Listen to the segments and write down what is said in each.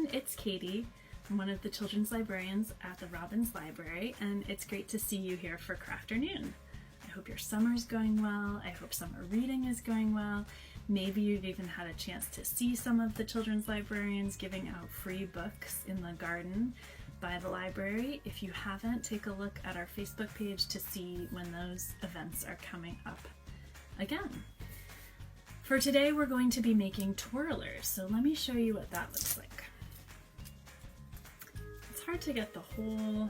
everyone, it's Katie. I'm one of the children's librarians at the Robbins Library, and it's great to see you here for Crafternoon. I hope your summer's going well. I hope summer reading is going well. Maybe you've even had a chance to see some of the children's librarians giving out free books in the garden by the library. If you haven't, take a look at our Facebook page to see when those events are coming up again. For today, we're going to be making twirlers, so let me show you what that looks like. It's hard to get the whole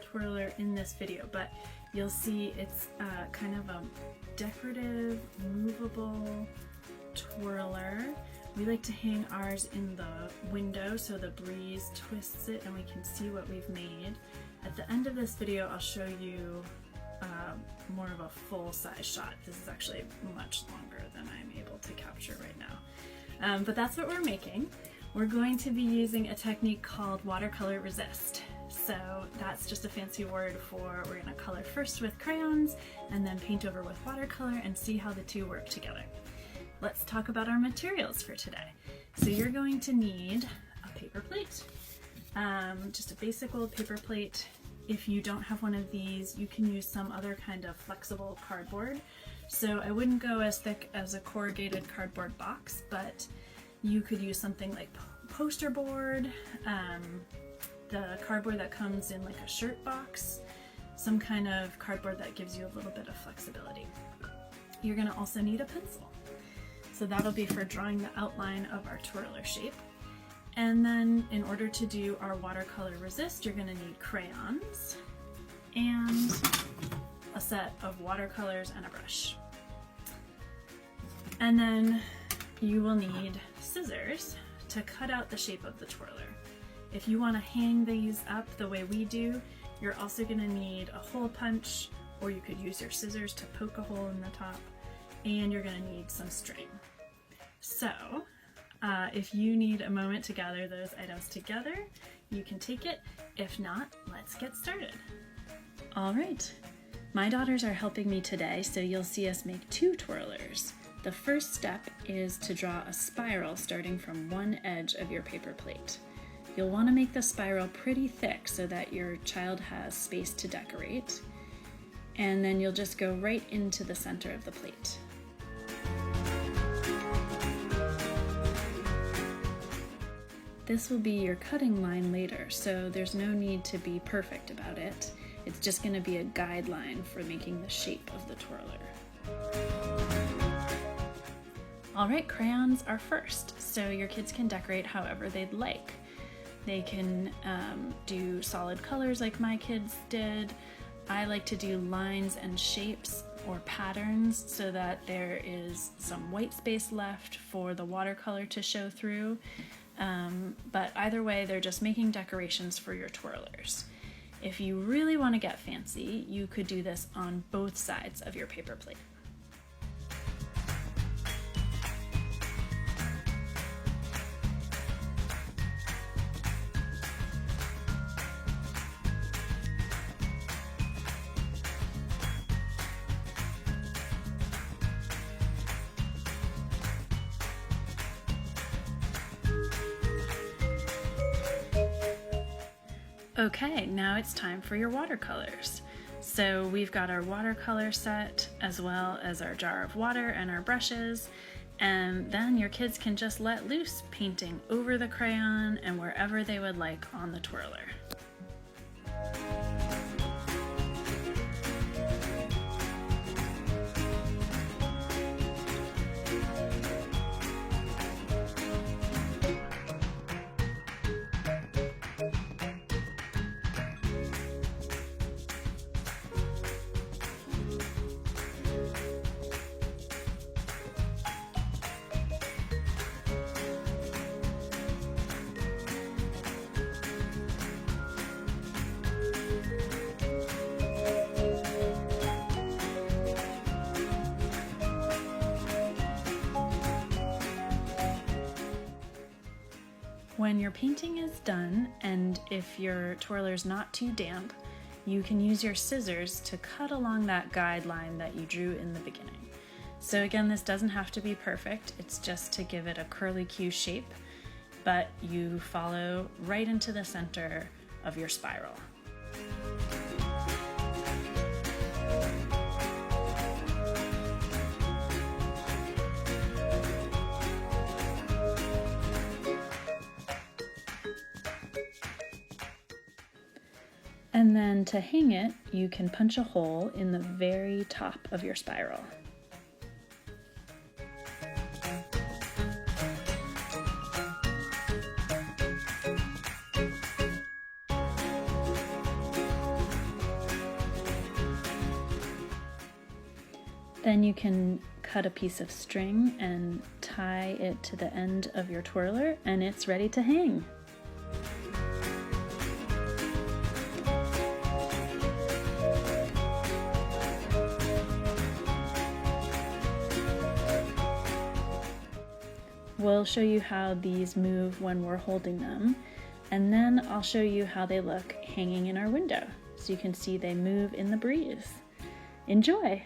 twirler in this video, but you'll see it's kind of a decorative, movable twirler. We like to hang ours in the window so the breeze twists it and we can see what we've made. At the end of this video, I'll show you more of a full-size shot. This is actually much longer than I'm able to capture right now. But that's what we're making. We're going to be using a technique called watercolor resist. So that's just a fancy word for we're going to color first with crayons and then paint over with watercolor and see how the two work together. Let's talk about our materials for today. So you're going to need a paper plate, just a basic old paper plate. If you don't have one of these, you can use some other kind of flexible cardboard. So I wouldn't go as thick as a corrugated cardboard box, but you could use something like poster board, the cardboard that comes in like a shirt box, some kind of cardboard that gives you a little bit of flexibility. You're going to also need a pencil. So that'll be for drawing the outline of our twirler shape. And then in order to do our watercolor resist, you're going to need crayons and a set of watercolors and a brush. And then you will need scissors to cut out the shape of the twirler. If you want to hang these up the way we do, you're also going to need a hole punch, or you could use your scissors to poke a hole in the top, and you're going to need some string. So if you need a moment to gather those items together, you can take it. If not, let's get started. All right, my daughters are helping me today, so you'll see us make two twirlers. The first step is to draw a spiral starting from one edge of your paper plate. You'll want to make the spiral pretty thick so that your child has space to decorate, and then you'll just go right into the center of the plate. This will be your cutting line later, so there's no need to be perfect about it. It's just going to be a guideline for making the shape of the twirler. All right, crayons are first, so your kids can decorate however they'd like. They can do solid colors like my kids did. I like to do lines and shapes or patterns so that there is some white space left for the watercolor to show through. But either way, they're just making decorations for your twirlers. If you really want to get fancy, you could do this on both sides of your paper plate. Okay, now it's time for your watercolors. So we've got our watercolor set as well as our jar of water and our brushes, and then your kids can just let loose, painting over the crayon and wherever they would like on the twirler. When your painting is done, and if your twirler's not too damp, you can use your scissors to cut along that guideline that you drew in the beginning. So again, this doesn't have to be perfect, it's just to give it a curlicue shape. but you follow right into the center of your spiral. And then to hang it, you can punch a hole in the very top of your spiral. Then you can cut a piece of string and tie it to the end of your twirler, and it's ready to hang. We'll show you how these move when we're holding them, and then I'll show you how they look hanging in our window, so you can see they move in the breeze. Enjoy!